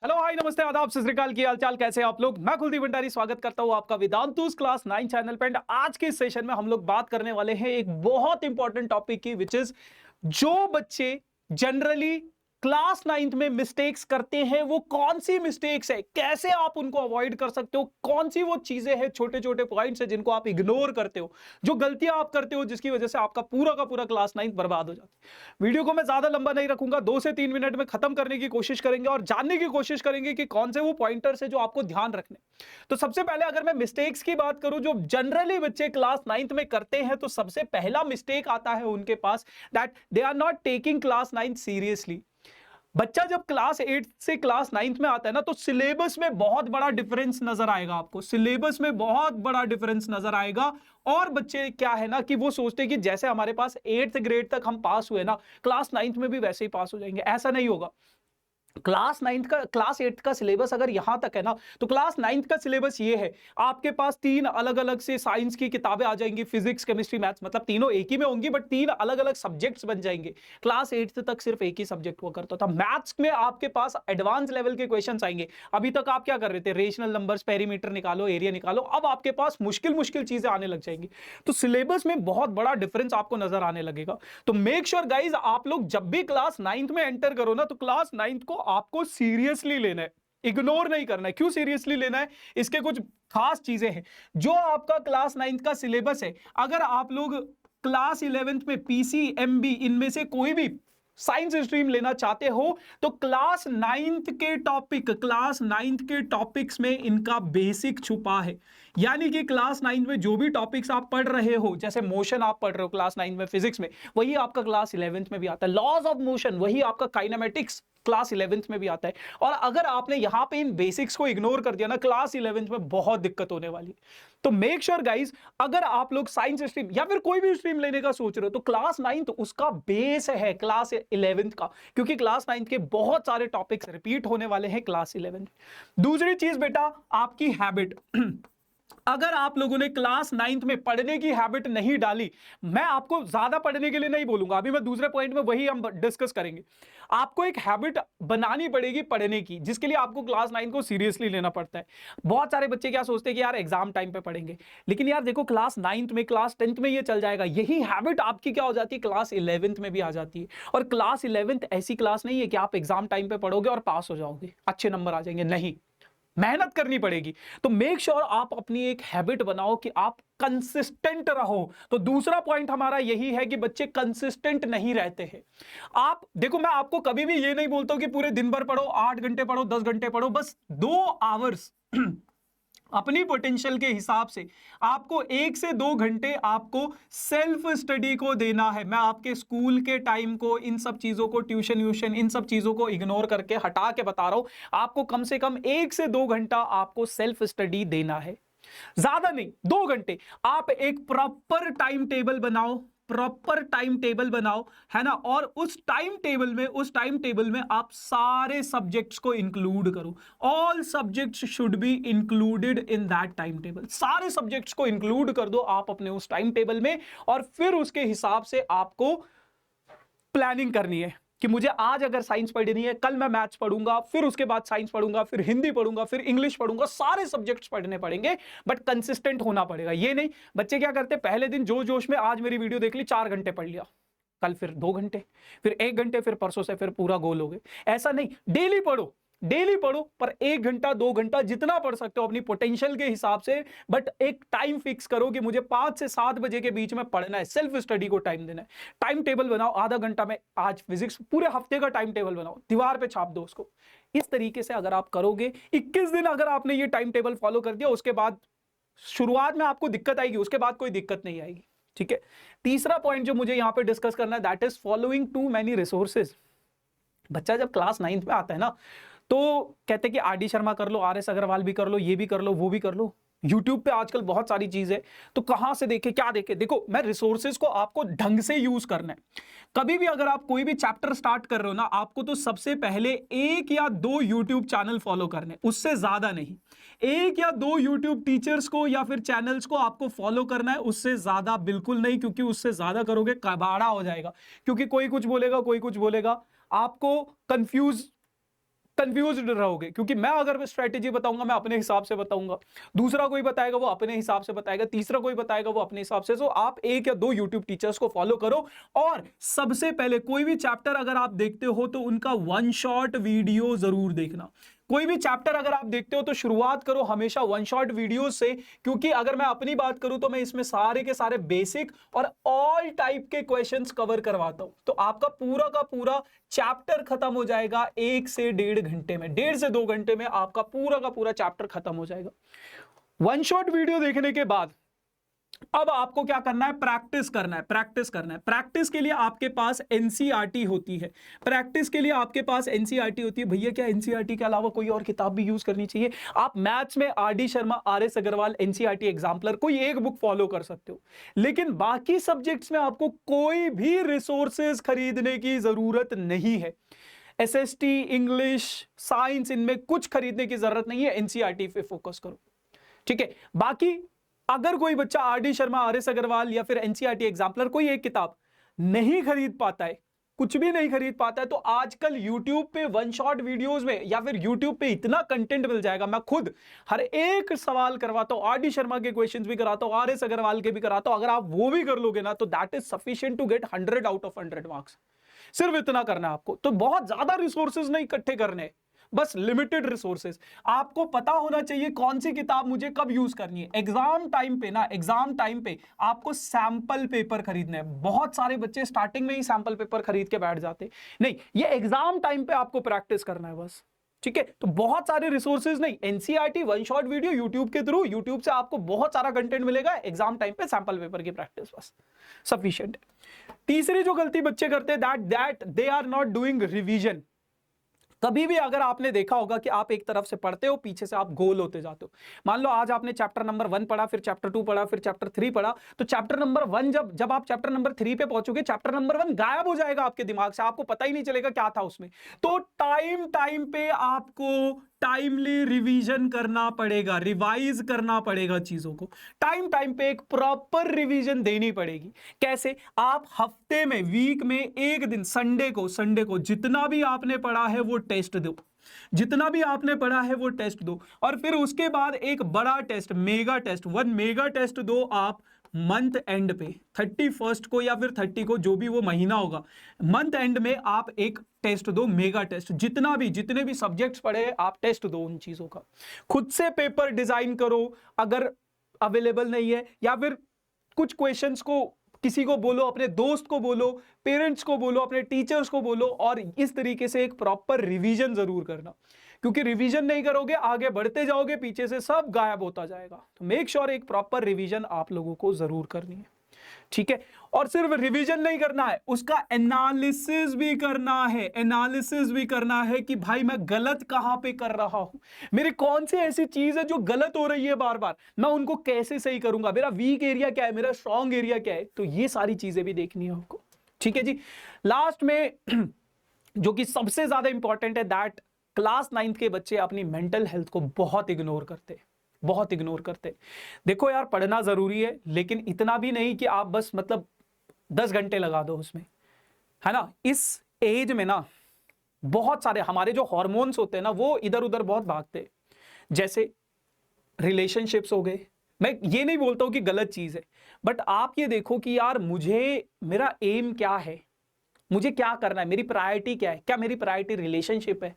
Hello hi नमस्ते आदाब सत श्री अकाल की हाल चाल कैसे हैं आप लोग। मैं कुलदीप भंडारी स्वागत करता हूं आपका वेदांतुस क्लास 9 चैनल पे। एंड आज के इस सेशन में हम लोग बात करने वाले हैं एक बहुत इंपॉर्टेंट टॉपिक की, विच इज जो बच्चे जनरली क्लास 9th में मिस्टेक्स करते हैं वो कौन सी मिस्टेक्स है, कैसे आप उनको अवॉइड कर सकते हो, कौन सी वो चीजें हैं, छोटे छोटे पॉइंट्स है जिनको आप इग्नोर करते हो, जो गलतियां आप करते हो जिसकी वजह से आपका पूरा का पूरा क्लास 9th बर्बाद हो जाता है। वीडियो को मैं ज्यादा लंबा नहीं रखूंगा, 2 से 3 मिनट में खत्म करने की कोशिश करेंगे और जानने की कोशिश करेंगे कि कौन से वो पॉइंटर्स है जो आपको ध्यान रखने। तो सबसे पहले अगर मैं मिस्टेक्स की बात करूं जो जनरली बच्चे क्लास 9th में करते हैं, तो सबसे पहला मिस्टेक आता है उनके पास, that they are not taking class 9 seriously. बच्चा जब क्लास 8 से क्लास 9th में आता है ना, तो सिलेबस में बहुत बड़ा डिफरेंस नजर आएगा आपको, सिलेबस में बहुत बड़ा डिफरेंस नजर आएगा। और बच्चे क्या है ना कि वो सोचते हैं कि जैसे हमारे पास 8th ग्रेड तक हम पास हुए ना, क्लास 9th में भी वैसे ही पास हो जाएंगे। ऐसा नहीं होगा। क्लास 8 का सिलेबस अगर यहां तक है ना, तो क्लास 9th का सिलेबस ये है, आपके पास 3 अलग अलग से साइंस की किताबें आ जाएंगी, फिजिक्स केमिस्ट्री मैथ्स, मतलब तीनों एक ही में होंगी बट 3 अलग अलग सब्जेक्ट्स बन जाएंगे। क्लास 8 तक सिर्फ एक ही सब्जेक्ट हुआ करता था। मैथ्स में आपके पास एडवांस लेवल के क्वेश्चंस आएंगे। अभी तक आप क्या कर रहे थे, रेशनल नंबर्स, पेरीमीटर निकालो, एरिया निकालो, अब आपके पास मुश्किल मुश्किल चीजें आने लग जाएंगी। तो सिलेबस में बहुत बड़ा डिफरेंस आपको नजर आने लगेगा। तो मेक श्योर गाइज, आप लोग जब भी क्लास 9th में एंटर करो ना, तो क्लास 9th को आपको सीरियसली लेना है, इग्नोर नहीं करना है। क्यों सीरियसली लेना है, इसके कुछ खास चीजें हैं। जो आपका क्लास 9th का सिलेबस है, अगर आप लोग क्लास 11th में पीसीएमबी इनमें से कोई भी साइंस स्ट्रीम लेना चाहते हो, तो क्लास 9th के टॉपिक्स में इनका बेसिक छुपा है। यानी कि क्लास 9th में जो भी टॉपिक्स आप पढ़ रहे हो, जैसे मोशन आप पढ़ रहे हो क्लास 9th में फिजिक्स में, वही आपका क्लास 11th में भी आता है। लॉज ऑफ मोशन वही आपका काइनेमेटिक्स क्लास 11th में भी आता है। और अगर आपने यहां पे इन बेसिक्स को इग्नोर कर दिया ना, क्लास 11th में बहुत दिक्कत होने वाली है। तो मेक श्योर गाइज, अगर आप लोग साइंस स्ट्रीम या फिर कोई भी स्ट्रीम लेने का सोच रहे हो, तो क्लास 9th उसका बेस है क्लास 11th का, क्योंकि क्लास 9th के बहुत सारे टॉपिक्स रिपीट होने वाले हैं क्लास 11th। दूसरी चीज बेटा, आपकी हैबिट। अगर आप लोगों ने क्लास 9th में पढ़ने की हैबिट नहीं डाली, मैं आपको ज्यादा पढ़ने के लिए नहीं बोलूंगा, अभी मैं दूसरे पॉइंट में वही हम डिस्कस करेंगे। आपको एक हैबिट बनानी पड़ेगी पढ़ने की, जिसके लिए आपको क्लास 9 को सीरियसली लेना पड़ता है। बहुत सारे बच्चे क्या सोचते हैं कि यार एग्जाम टाइम पे पढ़ेंगे, लेकिन यार देखो क्लास 9th में, क्लास 10th में ये चल जाएगा। यही हैबिट आपकी क्या हो जाती है, क्लास 11th में भी आ जाती है। और क्लास 11th ऐसी क्लास नहीं है कि आप एग्जाम टाइम पे पढ़ोगे और पास हो जाओगे, अच्छे नंबर आ जाएंगे, नहीं, मेहनत करनी पड़ेगी। तो मेक श्योर आप अपनी एक हैबिट बनाओ कि आप कंसिस्टेंट रहो। तो दूसरा पॉइंट हमारा यही है कि बच्चे कंसिस्टेंट नहीं रहते हैं। आप देखो, मैं आपको कभी भी ये नहीं बोलता हूं कि पूरे दिन भर पढ़ो, 8 घंटे पढ़ो, 10 घंटे पढ़ो, बस 2 आवर्स अपनी पोटेंशियल के हिसाब से आपको 1 से 2 घंटे आपको सेल्फ स्टडी को देना है। मैं आपके स्कूल के टाइम को, इन सब चीजों को, ट्यूशन व्यूशन, इन सब चीजों को इग्नोर करके, हटा के बता रहा हूं, आपको कम से कम 1 से 2 घंटा आपको सेल्फ स्टडी देना है, ज्यादा नहीं, 2 घंटे। आप एक प्रॉपर टाइम टेबल बनाओ, प्रॉपर टाइम टेबल बनाओ, है ना। और उस टाइम टेबल में आप सारे सब्जेक्ट्स को इंक्लूड करो। All subjects should be included in that time table. सारे सब्जेक्ट्स को इंक्लूड कर दो आप अपने उस टाइम टेबल में, और फिर उसके हिसाब से आपको प्लानिंग करनी है कि मुझे आज अगर साइंस पढ़नी है, कल मैं मैथ्स पढ़ूंगा, फिर उसके बाद साइंस पढ़ूंगा, फिर हिंदी पढ़ूंगा, फिर इंग्लिश पढ़ूंगा। सारे सब्जेक्ट्स पढ़ने पड़ेंगे, बट कंसिस्टेंट होना पड़ेगा। ये नहीं, बच्चे क्या करते, पहले दिन जोश जोश में आज मेरी वीडियो देख ली, 4 घंटे पढ़ लिया, कल फिर 2 घंटे, फिर 1 घंटे, फिर परसों से फिर पूरा गोल हो गए। ऐसा नहीं, डेली पढ़ो, डेली पढ़ो, पर 1 घंटा 2 घंटा जितना पढ़ सकते हो अपनी पोटेंशियल के हिसाब से। बट एक टाइम फिक्स करो कि मुझे 5 से 7 बजे के बीच में पढ़ना है, सेल्फ स्टडी को टाइम देना है। टाइम टेबल बनाओ, आधा घंटा में आज फिजिक्स, पूरे हफ्ते का टाइम टेबल बनाओ, दीवार पे छाप दो उसको। इस तरीके से अगर आप करोगे, 21 दिन अगर आपने ये टाइम टेबल फॉलो कर दिया, उसके बाद शुरुआत में आपको दिक्कत आएगी, उसके बाद कोई दिक्कत नहीं आएगी, ठीक है। तीसरा पॉइंट जो मुझे यहां पे डिस्कस करना है, that is following to many resources. बच्चा जब क्लास 9th में आता है ना, तो कहते हैं कि आर डी शर्मा कर लो, आर एस अग्रवाल भी कर लो, ये भी कर लो, वो भी कर लो। यूट्यूब पे आजकल बहुत सारी चीज है, तो कहां से देखे, क्या देखे। देखो, मैं रिसोर्सेज को आपको ढंग से यूज करना है। कभी भी अगर आप कोई भी चैप्टर स्टार्ट कर रहे हो ना, आपको तो सबसे पहले 1 या 2 यूट्यूब चैनल फॉलो करने, उससे ज्यादा नहीं। 1 या 2 यूट्यूब टीचर्स को या फिर चैनल्स को आपको फॉलो करना है, उससे ज्यादा बिल्कुल नहीं, क्योंकि उससे ज्यादा करोगे कबाड़ा हो जाएगा। क्योंकि कोई कुछ बोलेगा, कोई कुछ बोलेगा, आपको कंफ्यूज कंफ्यूज्ड रहोगे, क्योंकि मैं अगर स्ट्रेटेजी बताऊंगा मैं अपने हिसाब से बताऊंगा, दूसरा कोई बताएगा वो अपने हिसाब से बताएगा, तीसरा कोई बताएगा वो अपने हिसाब से। तो आप एक या दो यूट्यूब टीचर्स को फॉलो करो, और सबसे पहले कोई भी चैप्टर अगर आप देखते हो तो उनका वन शॉट वीडियो जरूर देखना। कोई भी चैप्टर अगर आप देखते हो तो शुरुआत करो हमेशा वन शॉट वीडियो से, क्योंकि अगर मैं अपनी बात करूं तो मैं इसमें सारे के सारे बेसिक और ऑल टाइप के क्वेश्चंस कवर करवाता हूं। तो आपका पूरा का पूरा चैप्टर खत्म हो जाएगा 1 से 1.5 घंटे में, 1.5 से 2 घंटे में आपका पूरा का पूरा चैप्टर खत्म हो जाएगा। वन शॉट वीडियो देखने के बाद अब आपको क्या करना है, प्रैक्टिस करना है, प्रैक्टिस करना है। प्रैक्टिस के लिए आपके पास एनसीईआरटी होती है, प्रैक्टिस के लिए आपके पास एनसीईआरटी होती है। भैया क्या एनसीईआरटी के अलावा कोई और किताब भी यूज करनी चाहिए? आप मैथ्स में R D. Sharma, R S. Agarwal, NCERT exemplar, कोई एक बुक फॉलो कर सकते हो, लेकिन बाकी सब्जेक्ट्स में आपको कोई भी रिसोर्सेज खरीदने की जरूरत नहीं है। एसएसटी, इंग्लिश, साइंस, इनमें कुछ खरीदने की जरूरत नहीं है, एनसीईआरटी पे फोकस करो, ठीक है। बाकी अगर कोई बच्चा आर.डी. शर्मा, आर.एस. अग्रवाल या फिर एनसीईआरटी एग्जाम्पलर कोई एक किताब नहीं खरीद पाता है, कुछ भी नहीं खरीद पाता है, तो आजकल YouTube पे वन शॉट वीडियोस में या फिर YouTube पे इतना कंटेंट मिल जाएगा। मैं खुद हर एक सवाल करवाता हूं, आर.डी. शर्मा के क्वेश्चंस भी कराता हूं, आर.एस. अग्रवाल के भी कराता हूं। अगर आप वो भी कर लोगे ना तो that is sufficient to get 100 out of 100 marks. सिर्फ इतना करना है आपको, तो बहुत ज्यादा रिसोर्सेज नहीं इकट्ठे करने, बस लिमिटेड रिसोर्सेज। आपको पता होना चाहिए कौन सी किताब मुझे कब यूज करनी है। एग्जाम टाइम पे ना, एग्जाम टाइम पे आपको सैंपल पेपर खरीदने हैं। बहुत सारे बच्चे स्टार्टिंग में ही सैंपल पेपर खरीद के बैठ जाते, नहीं, ये एग्जाम टाइम पे आपको प्रैक्टिस करना है बस, ठीक है। तो बहुत सारे रिसोर्सेज नहीं, NCERT one shot video YouTube के थ्रू, यूट्यूब से आपको बहुत सारा कंटेंट मिलेगा, एग्जाम टाइम पे सैंपल पेपर की प्रैक्टिस बस सफिशिएंट है। तीसरी जो गलती बच्चे करते हैं that they are not doing revision. कभी भी अगर आपने देखा होगा कि आप एक तरफ से पढ़ते हो, पीछे से आप गोल होते जाते हो। मान लो आज आपने चैप्टर नंबर 1 पढ़ा, फिर चैप्टर 2 पढ़ा, फिर चैप्टर 3 पढ़ा, तो चैप्टर नंबर 1 जब आप चैप्टर नंबर 3 पे पहुंचोगे, चैप्टर नंबर 1 गायब हो जाएगा आपके दिमाग से, आपको पता ही नहीं चलेगा क्या था उसमें। तो टाइम पे आपको टाइमली रिवीजन करना पड़ेगा, रिवाइज करना पड़ेगा चीजों को। टाइम पे एक प्रॉपर रिवीजन देनी पड़ेगी। कैसे? आप हफ्ते में, वीक में एक दिन, संडे को जितना भी आपने पढ़ा है वो टेस्ट दो, जितना भी आपने पढ़ा है वो टेस्ट दो, और फिर उसके बाद एक बड़ा test, mega test, 1 mega test दो आप मंथ एंड पे, 31 को या फिर 30 को, जो भी वो महीना होगा, मंथ एंड में आप एक टेस्ट दो, मेगा टेस्ट। जितने भी सब्जेक्ट्स पढ़े आप टेस्ट दो उन चीजों का। खुद से पेपर डिजाइन करो अगर अवेलेबल नहीं है, या फिर कुछ क्वेश्चंस को किसी को बोलो, अपने दोस्त को बोलो, पेरेंट्स को बोलो, अपने टीचर्स को बोलो, और इस तरीके से एक प्रॉपर रिवीजन जरूर करना, क्योंकि रिवीजन नहीं करोगे आगे बढ़ते जाओगे, पीछे से सब गायब होता जाएगा। तो मेक श्योर एक प्रॉपर रिवीजन आप लोगों को जरूर करनी है, ठीक है। और सिर्फ रिवीजन नहीं करना है, उसका एनालिसिस भी करना है, एनालिसिस भी करना है कि भाई मैं गलत कहां पे कर रहा हूं, मेरी कौन सी ऐसी चीज है जो गलत हो रही है बार बार, मैं उनको कैसे सही करूंगा, मेरा वीक एरिया क्या है, मेरा स्ट्रॉन्ग एरिया क्या है। तो ये सारी चीजें भी देखनी है आपको, ठीक है जी। लास्ट में जो कि सबसे ज्यादा इंपॉर्टेंट है, दैट क्लास 9th के बच्चे अपनी मेंटल हेल्थ को बहुत इग्नोर करते। देखो यार, पढ़ना जरूरी है, लेकिन इतना भी नहीं कि आप बस मतलब 10 घंटे लगा दो उसमें, है ना। इस एज में ना बहुत सारे हमारे जो हार्मोन्स होते हैं ना, वो इधर उधर बहुत भागते हैं। जैसे रिलेशनशिप्स हो गए, मैं ये नहीं बोलता हूं कि गलत चीज है, बट आप ये देखो कि यार मेरा एम क्या है, मुझे क्या करना है, मेरी प्रायोरिटी क्या है। क्या मेरी प्रायोरिटी रिलेशनशिप है?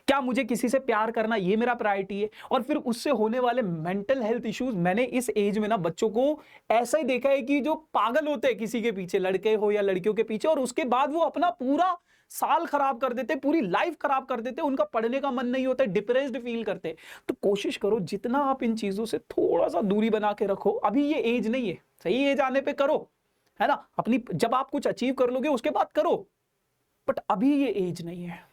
क्या मुझे किसी से प्यार करना ये मेरा प्रायोरिटी है? और फिर उससे होने वाले मेंटल हेल्थ इश्यूज, मैंने इस एज में ना बच्चों को ऐसा ही देखा है कि जो पागल होते हैं किसी के पीछे, लड़के हो या लड़कियों के पीछे, और उसके बाद वो अपना पूरा साल खराब कर देते, पूरी लाइफ खराब कर देते, उनका पढ़ने का मन नहीं होता, डिप्रेस्ड फील करते। तो कोशिश करो जितना आप इन चीजों से थोड़ा सा दूरी बना के रखो। अभी ये एज नहीं है, सही एज आने पे करो, है ना, अपनी जब आप कुछ अचीव कर लोगे उसके बाद करो, बट अभी ये एज नहीं है,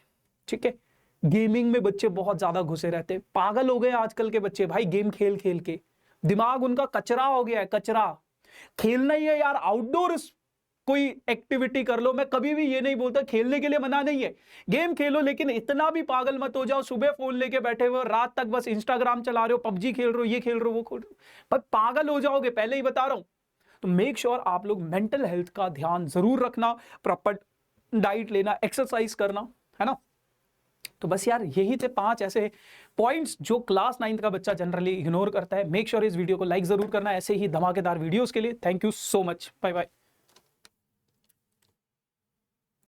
ठीक है। गेमिंग में बच्चे बहुत ज्यादा घुसे रहते, पागल हो गए आजकल के बच्चे भाई, गेम खेल खेल के दिमाग उनका कचरा हो गया है, कचरा। खेलना ही है यार, आउटडोर कोई एक्टिविटी कर लो। मैं कभी भी ये नहीं बोलता, खेलने के लिए मना नहीं है, गेम खेलो, लेकिन इतना भी पागल मत हो जाओ सुबह फोन लेके बैठे हुए रात तक बस इंस्टाग्राम चला रहे हो, पबजी खेल रहे हो, ये खेल रहे हो, वो खेल रहे हो, पर पागल हो जाओगे, पहले ही बता रहा हूं। तो मेक श्योर आप लोग मेंटल हेल्थ का ध्यान जरूर रखना, प्रॉपर डाइट लेना, एक्सरसाइज करना, है ना। तो बस यार यही थे 5 ऐसे पॉइंट्स जो क्लास 9th का बच्चा जनरली इग्नोर करता है। मेक श्योर इस वीडियो को लाइक जरूर करना ऐसे ही धमाकेदार वीडियोस के लिए। Thank you so much, bye bye.